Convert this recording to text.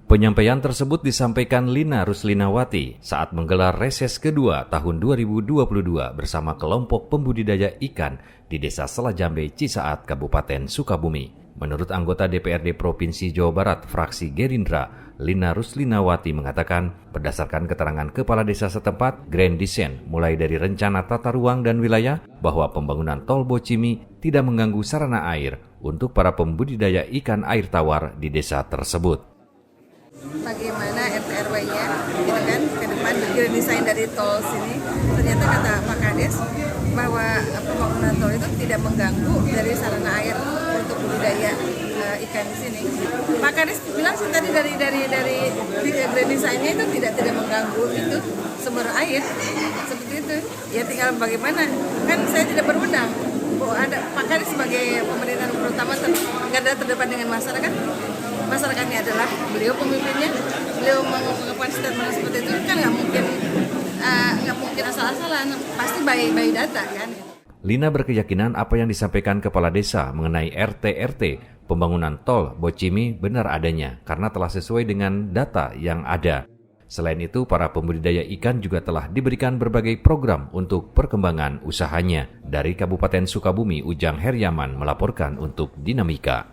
Penyampaian tersebut disampaikan Lina Ruslinawati saat menggelar reses kedua tahun 2022 bersama kelompok pembudidaya ikan di Desa Selajambe, Cisaat, Kabupaten Sukabumi. Menurut anggota DPRD Provinsi Jawa Barat, fraksi Gerindra, Lina Ruslinawati mengatakan, berdasarkan keterangan kepala desa setempat, Grand Design mulai dari rencana tata ruang dan wilayah bahwa pembangunan tol Bocimi tidak mengganggu sarana air untuk para pembudidaya ikan air tawar di desa tersebut. Bagaimana RT RW-nya gitu kan ke depan Grand Design dari tol sini, ternyata kata Pak Kades bahwa pembangunan tol itu tidak mengganggu dari sarana air untuk budidaya ikan di sini. Pak Kades bilang sih tadi dari Grand Design-nya itu tidak mengganggu itu sumber air seperti itu. Ya tinggal bagaimana, kan saya tidak berwenang. Ada Pak Kades sebagai pemerintahan utama garda terdepan dengan masyarakat. Masyarakatnya adalah beliau pemimpinnya, beliau mengucapkan statement seperti itu kan nggak mungkin asal-asalan, pasti by data kan. Lina berkeyakinan apa yang disampaikan kepala desa mengenai RT-RT pembangunan tol Bocimi benar adanya karena telah sesuai dengan data yang ada. Selain itu, para pembudidaya ikan juga telah diberikan berbagai program untuk perkembangan usahanya. Dari Kabupaten Sukabumi, Ujang Heriaman melaporkan untuk Dinamika.